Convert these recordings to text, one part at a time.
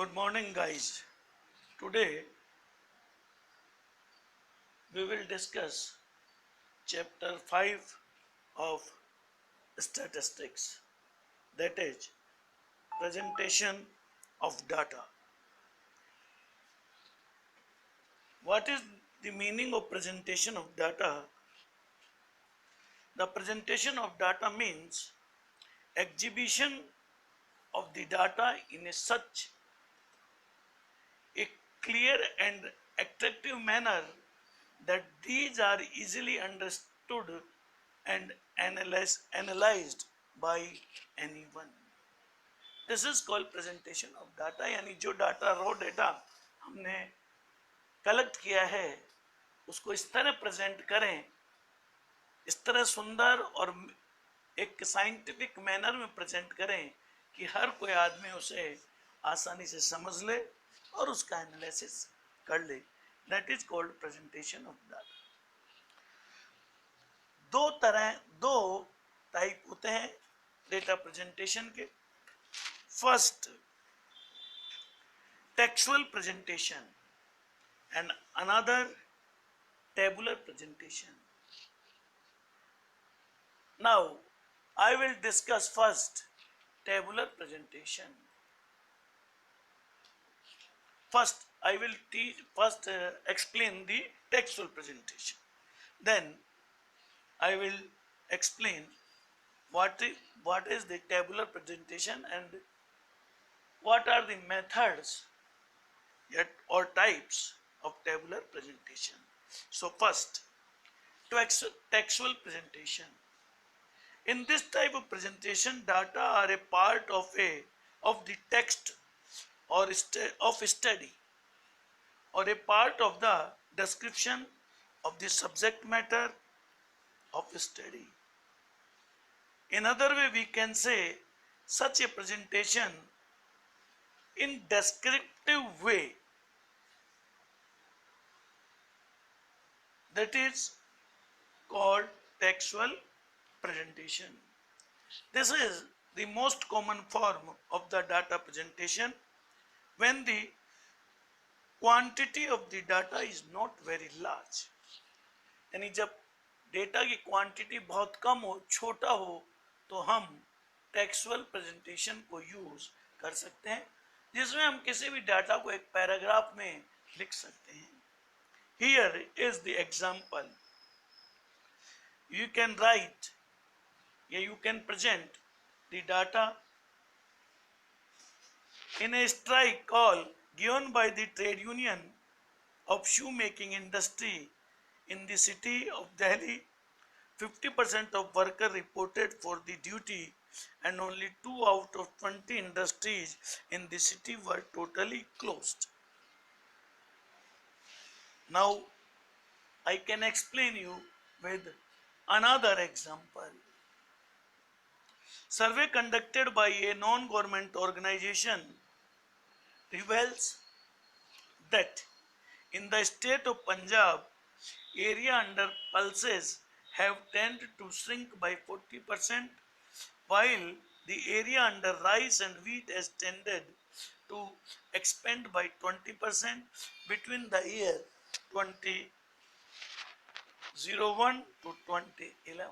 Good morning, guys. Today we will discuss chapter 5 of statistics, that is, presentation of data. What is the meaning of presentation of data? The presentation of data means exhibition of the data in a such a clear and attractive manner that these are easily understood and analyzed by anyone. This is called presentation of data, यानी जो data raw data हमने collect किया है उसको इस तरह present करें, इस तरह सुंदर और एक साइंटिफिक मैनर में प्रेजेंट करें कि हर कोई आदमी उसे आसानी से समझ ले और उसका एनालिसिस कर ले. That is called presentation of data. दो टाइप होते हैं डेटा प्रेजेंटेशन के. First, textual presentation and another tabular presentation. Now I will discuss first tabular presentation. First I will explain the textual presentation, then I will explain what is the tabular presentation and what are the methods or types of tabular presentation. So first, textual presentation. In this type of presentation, data are a part of the text or of study, or a part of the description of the subject matter of study. In other way, we can say such a presentation in descriptive way, that is called textual presentation. This is the most common form of the data presentation when the quantity of the data is not very large. यानी जब data की quantity बहुत कम हो, छोटा हो, तो हम textual presentation को यूज कर सकते हैं, जिसमें हम किसी भी डाटा को एक पैराग्राफ में लिख सकते हैं. Here is the example. You can write, you can present the data in a strike call given by the trade union of shoemaking industry in the city of Delhi. 50% of workers reported for the duty and only 2 out of 20 industries in the city were totally closed. Now I can explain you with another example. Survey conducted by a non-government organization reveals that in the state of Punjab, area under pulses have tended to shrink by 40%, while the area under rice and wheat has tended to expand by 20% between the year 2001 to 2011.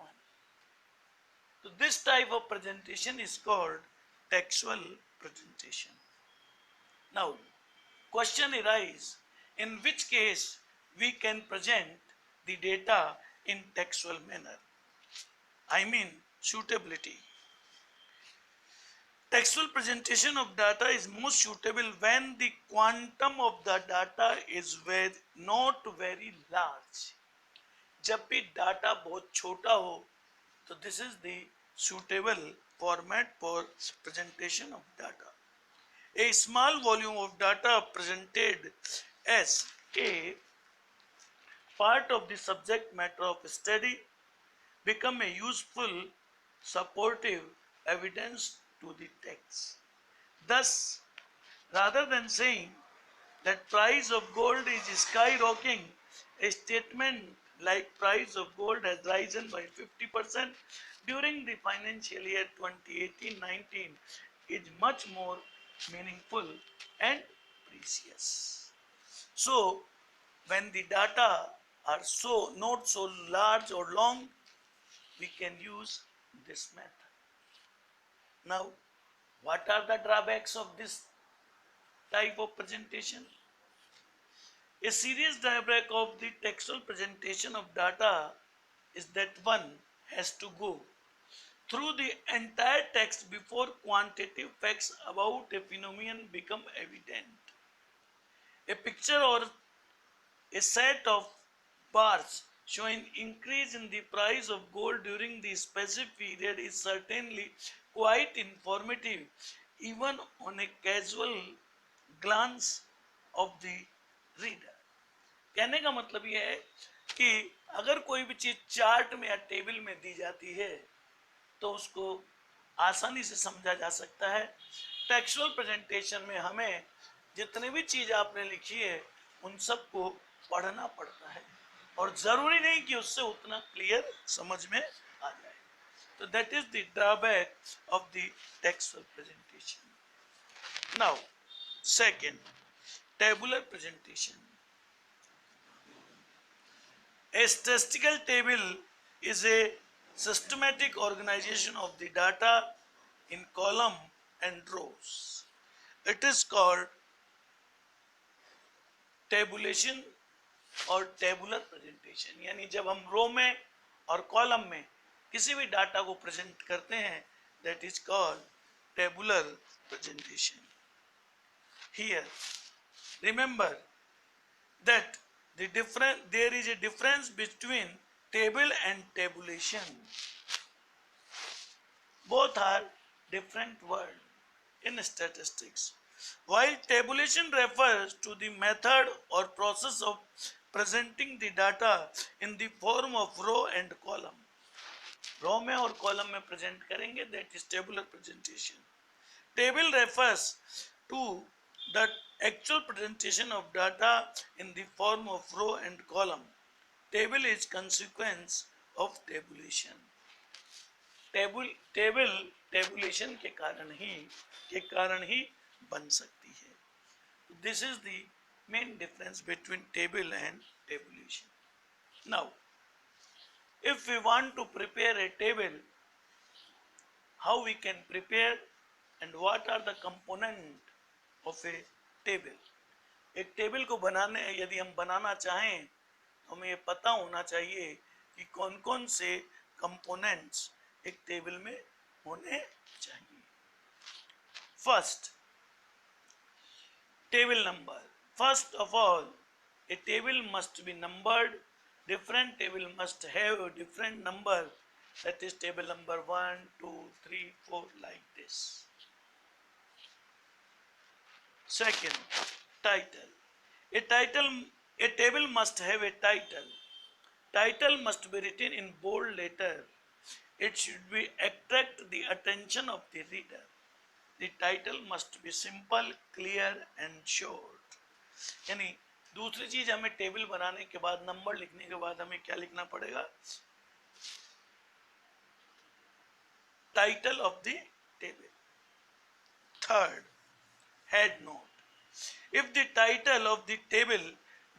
So this type of presentation is called textual presentation. Now, question arises, in which case we can present the data in textual manner. I mean suitability. Textual presentation of data is most suitable when the quantum of the data is not very large. जब भी data बहुत छोटा हो, तो this is the suitable format for presentation of data. A small volume of data presented as a part of the subject matter of study become a useful supportive evidence to the text. Thus, rather than saying that price of gold is skyrocketing, a statement like price of gold has risen by 50% during the financial year 2018-19 is much more meaningful and precious. So when the data are so not so large or long, we can use this method. Now, what are the drawbacks of this type of presentation? A serious drawback of the textual presentation of data is that one has to go through the entire text before quantitative facts about a phenomenon become evident. A picture or a set of bars showing increase in the price of gold during the specific period is certainly quite informative even on a casual glance of the reader. कहने का मतलब यह है कि अगर कोई भी चीज चार्ट में या टेबल में दी जाती है तो उसको आसानी से समझा जा सकता है। टेक्सचुअल प्रेजेंटेशन में हमें जितने भी चीज आपने लिखी है उन सबको पढ़ना पड़ता है और जरूरी नहीं कि उससे उतना क्लियर समझ में आ जाए। तो that is the drawback of the textual presentation. Now second, tabular presentation. A statistical table is a systematic organization of the data in column and rows. It is called tabulation और tabular presentation. यानी जब हम रो में और column में किसी भी data को प्रेजेंट करते हैं, that is called tabular presentation. Here remember that there is a difference between table and tabulation. Both are different words in statistics. While tabulation refers to the method or process of presenting the data in the form of row and column, रो में और column में present करेंगे, that is tabular presentation. Table refers to the actual presentation of data in the form of row and column. Table is consequence of tabulation. Table tabulation के कारण ही बन सकती है। This is the main difference between table and tabulation. Now if we want to prepare a table, how we can prepare and what are the component of a table? एक table को बनाने यदि हम बनाना चाहें तो हमें ये पता होना चाहिए कि कौन कौन से कंपोनेंट्स एक टेबल में होने चाहिए। First, table number. First of all, a table must be numbered. Different table must have a different number, that is table number 1, 2, 3, 4 like this. Second, title. A table must have a title. Title must be written in bold letter. It should be attract the attention of the reader. The title must be simple, clear and short. यानी दूसरी चीज, हमें table बनाने के बाद, number लिखने के बाद हमें क्या लिखना पड़ेगा? Title of the table. Third, head note. If the title of the table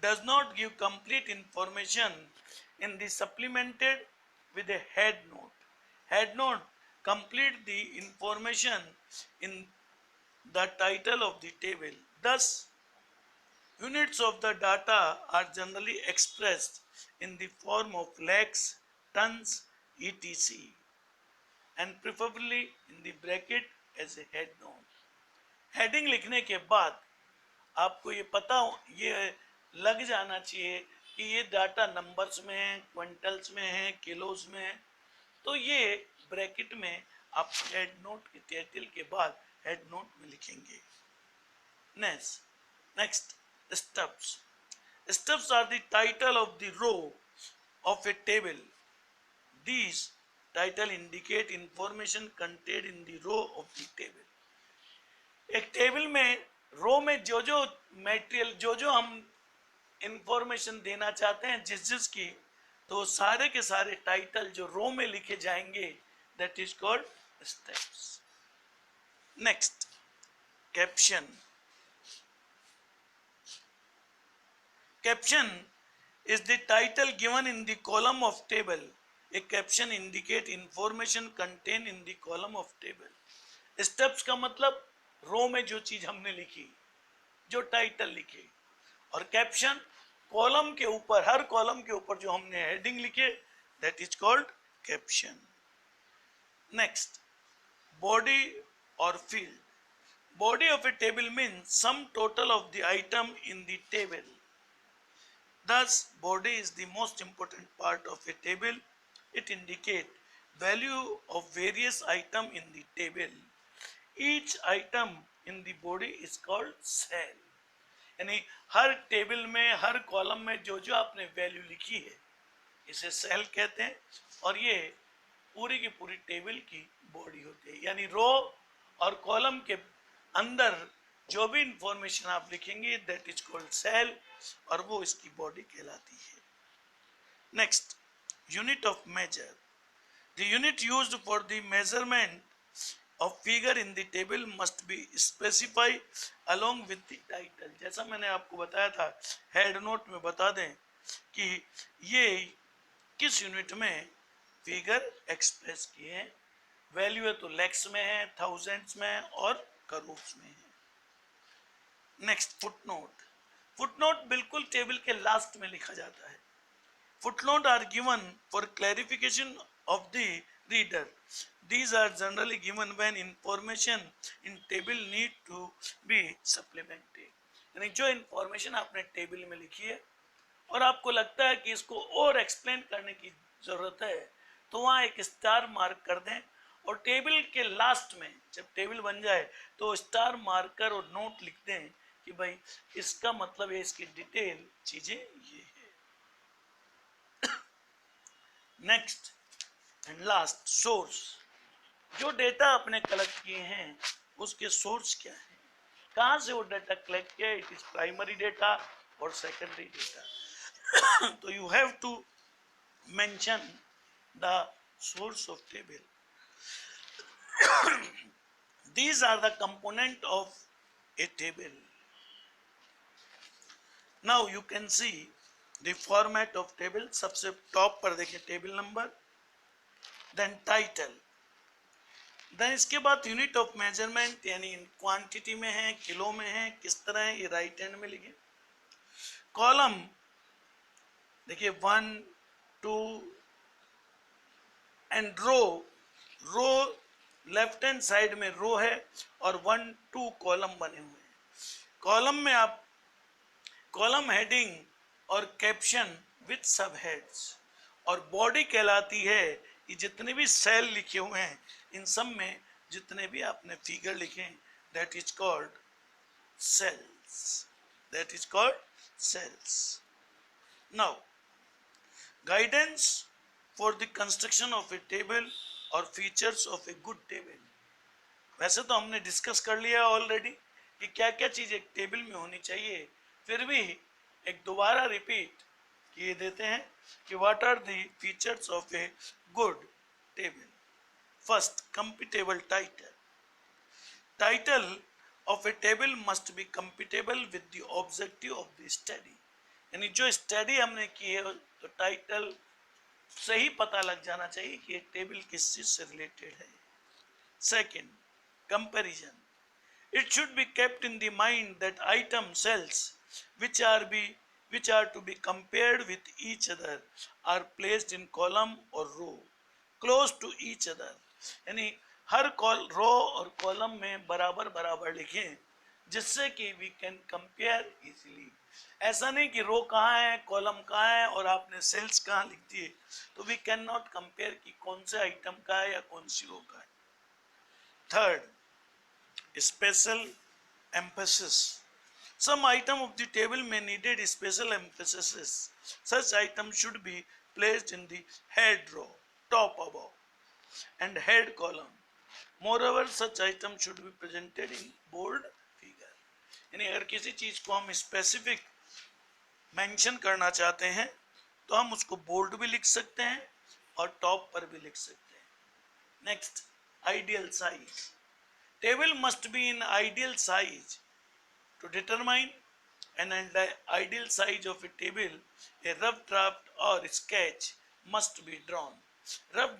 does not give complete information in the supplemented with a head note. Head note complete the information in the title of the table. Thus, units of the data are generally expressed in the form of lakhs, tons, etc. and preferably in the bracket as a head note. Heading लिखने के बाद आपको ये लग जाना चाहिए कि ये डाटा नंबर्स में है, क्विंटल्स में है, किलोस में है, तो ये ब्रैकेट में आप हेड नोट के टाइटल के बाद हेड नोट में लिखेंगे। Next, stubs. Stubs are the title of the row of a table. These title indicate information contained in the row of the table. एक टेबल में रो में जो जो मटेरियल, जो जो हम इंफॉर्मेशन देना चाहते हैं जिस की, तो सारे के सारे टाइटल जो रो में लिखे जाएंगे, that is called steps. Next, caption. Caption is the title given in the column of table. A caption indicate information contained in the column of table. Steps का मतलब रो में जो चीज हमने लिखी, जो टाइटल लिखे, और कैप्शन कॉलम के ऊपर, हर कॉलम के ऊपर जो हमने हेडिंग लिखे, that is called caption. Next, body और field. Body of a table means sum total of the item in the table. Thus, body is the most important part of a table. It indicates value of various item in the table. Each item in the body is called cell. यानी हर table में, हर column में जो जो आपने value लिखी है, इसे cell कहते हैं, और ये पूरी की पूरी टेबल की बॉडी होती है. यानी रो और कॉलम के अंदर जो भी इंफॉर्मेशन आप लिखेंगे, दैट इज कॉल्ड सेल, और वो इसकी बॉडी कहलाती है. Next, unit of measure. The unit used for the measurement of figure in the table must be specified along with the title. जैसा मैंने आपको बताया था, हेड नोट में बता दें कि ये किस यूनिट में फिगर एक्सप्रेस किए हैं. वैल्यू है तो लैक्स में है, थाउजेंड्स में और करोड़ में है. Next, footnote. फुटनोट बिल्कुल टेबल के लास्ट में लिखा जाता है. Footnote are given for clarification of the reader. These are generally given when information in table need to be supplemented. यानी जो इंफॉर्मेशन आपने टेबल में लिखी है और आपको लगता है कि इसको और एक्सप्लेन करने की जरूरत है, तो वहाँ एक स्टार मार्क कर दें, और टेबल के लास्ट में जब टेबल बन जाए तो स्टार मार्कर और नोट लिख दें कि भाई इसका मतलब है, इसकी डिटेल चीजें ये है. Next and last, source. जो डेटा आपने कलेक्ट किए हैं उसके सोर्स क्या है, कहाँ से वो डेटा कलेक्ट किया, इट इज प्राइमरी डेटा और सेकेंडरी डेटा. तो you have to mention the source of table. These are the component of a table. Now you can see the format of table. सबसे top पर देखें table number, then title, then इसके बाद unit of measurement, यानी quantity में है, kilo में है, किस तरह है, ये राइट हैंड में लिखे. कॉलम देखिए 1 2 and row left hand side में रो है और 1 2 कॉलम बने हुए हैं. कॉलम में आप कॉलम हेडिंग और कैप्शन विथ सब हेड्स, और बॉडी कहलाती है कि जितने भी सेल लिखे हुए हैं इन सब में जितने भी आपने फिगर लिखे, that is called cells. That is called cells. Now, guidance for the construction of a table और features of a good table. वैसे तो हमने डिस्कस कर लिया ऑलरेडी कि क्या क्या चीज एक टेबल में होनी चाहिए, फिर भी एक दोबारा रिपीट किए देते हैं कि what are the features of a good table. First, compatible title. Title of a table must be compatible with the objective of the study. यानी जो स्टडी हमने की है तो टाइटल से ही पता लग जाना चाहिए कि एक टेबल किस चीज से रिलेटेड है. Second, comparison. It should be kept in the mind that item cells which are to be compared with each other are placed in column or row close to each other. यानी हर रो और column में बराबर बराबर लिखें जिससे कि we can compare easily. ऐसा नहीं कि रो कहाँ है, कॉलम कहाँ है और आपने सेल्स कहाँ लिख दिए, तो वी कैन नॉट कंपेयर कि कौन से आइटम का है या कौन सी रो का है. Third, special emphasis. Some item of the table may needed special emphasis. Such items should be placed in the head row, top above, and head column. Moreover, such item should be presented in bold figure. यानी अगर किसी चीज को हम specific mention करना चाहते हैं तो हम उसको बोल्ड भी लिख सकते हैं और टॉप पर भी लिख सकते हैं. Next, ideal size. Table must be in ideal size. To determine an ideal size of a table, a rough draft or sketch must be drawn. Rough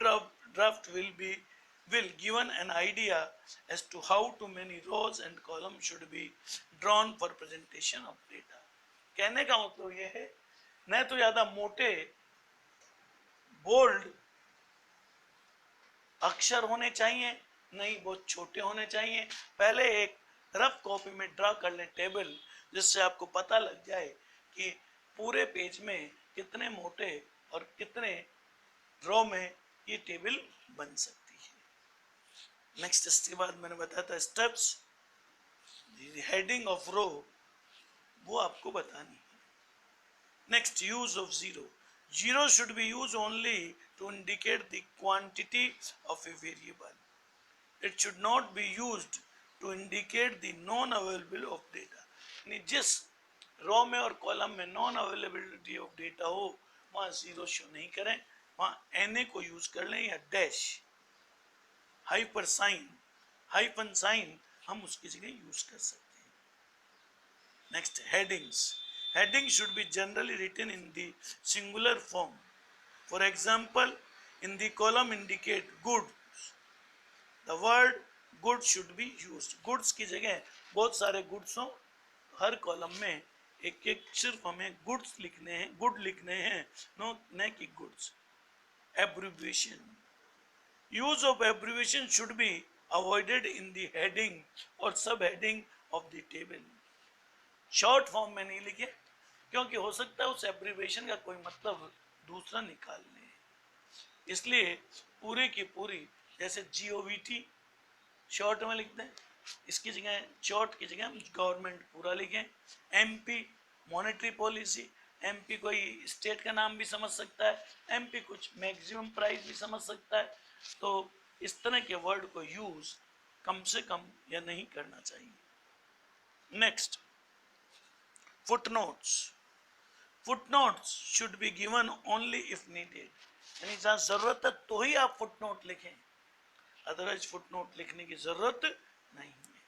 draft will given an idea as to how too many rows and columns should be drawn for presentation of data. कहने का मतलब ये है, न तो ज्यादा मोटे bold अक्षर होने चाहिए, नहीं बहुत छोटे होने चाहिए। पहले एक रफ कॉपी में ड्रा कर लें टेबल, जिससे आपको पता लग जाए कि पूरे पेज में कितने मोटे और कितने रो में ये टेबल बन सकती है। नेक्स्ट, इसके बाद मैंने बताया था स्टेप्स, हेडिंग ऑफ रो वो आपको बतानी है। Next, use of zero. Zero should be used only to indicate the quantity of a variable. It should not be used to indicate the non-availability of data. यानी जिस रो में और कॉलम में non availability of data हो वहाँ zero show नहीं करें, वहाँ एन को यूज कर लें या डैश, हाइफन साइन हम उसकी जगह यूज कर सकते हैं। Next, headings. Heading should be generally written in the singular form. For example, in the column indicate goods, the word good should be used. Goods की जगह बहुत सारे goods हो, हर कॉलम में एक एक सिर्फ हमें goods लिखने हैं, good लिखने हैं, न कि goods. Abbreviation. Use of abbreviation should be avoided in the heading or subheading of the table. Short form में नहीं लिखे, क्योंकि हो सकता है उस एब्रीविएशन का कोई मतलब दूसरा निकाल लें, इसलिए पूरे की पूरी जैसे GOVT शॉर्ट में लिखते हैं, इसकी जगह शॉर्ट की जगह हम गवर्नमेंट पूरा लिखें। MP मॉनेटरी पॉलिसी, MP कोई स्टेट का नाम भी समझ सकता है, MP कुछ मैक्सिमम प्राइस भी समझ सकता है, तो इस तरह के वर्ड को यूज कम से कम या नहीं करना चाहिए। Next, footnotes. Footnotes should be given only if needed. यानी जहाँ जरूरत है तो ही आप फुटनोट लिखें, अदरवाइज फुटनोट लिखने की जरूरत नहीं है।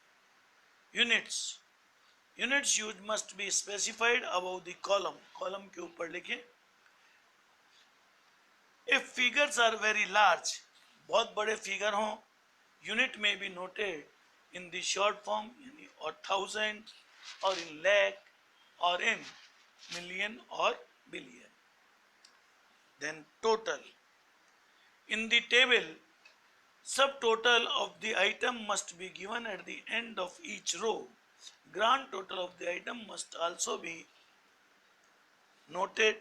Units use must be specified above the column, column के ऊपर लिखें। If figures are very large, बहुत बड़े फिगर हों, यूनिट में be noted in the short form, यानी और थाउजेंड और इन lakh or in million or billion. Then total. In the table, subtotal of the item must be given at the end of each row. Grand total of the item must also be noted.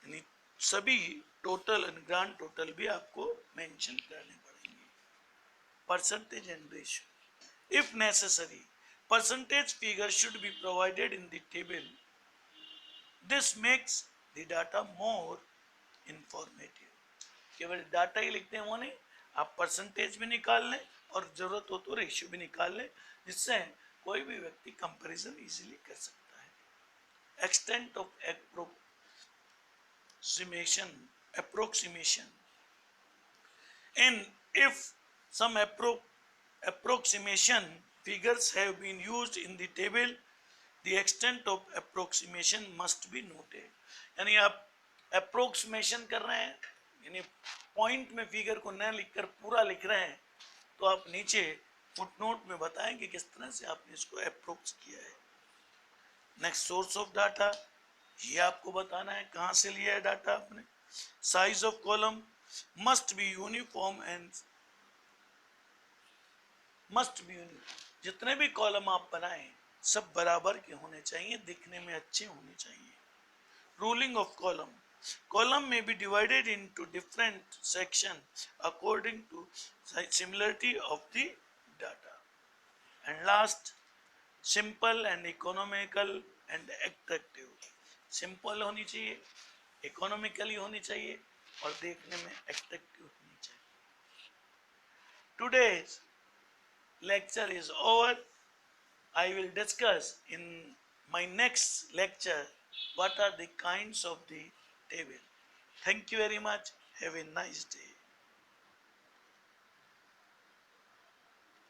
यानी सभी total और grand total भी आपको mention करने पड़ेंगे। Percentage and ratio, if necessary percentage figure should be provided in the table. This makes the data more informative. केवल data ही लिखते हैं वो नहीं, आप परसेंटेज भी निकाल लें और जरूरत हो तो रेशियो भी निकाल लें, जिससे कोई भी व्यक्ति कंपैरिजन इजीली कर सकता है। Extent of approximation and if some approximation figures have been used in the table, the extent of approximation must be noted. यानी आप approximation कर रहे हैं, यानी पॉइंट में फिगर को न लिखकर पूरा लिख रहे हैं, तो आप नीचे फुटनोट में बताएंगे किस तरह से आपने इसको अप्रोक्स किया है। नेक्स्ट, सोर्स ऑफ डाटा, ये आपको बताना है कहाँ से लिया है डाटा आपने। Size of column must be uniform and जितने भी कॉलम आप बनाएं सब बराबर के होने चाहिए, दिखने में अच्छे होने चाहिए। Ruling of column may be divided into different sections according to similarity of the data. And last, simple and economical and attractive. Simple होनी चाहिए, इकोनॉमिकली होनी चाहिए और देखने में अट्रैक्टिव होनी चाहिए। Today's lecture is over. I will discuss in my next lecture what are the kinds of the table. Thank you very much. Have a nice day.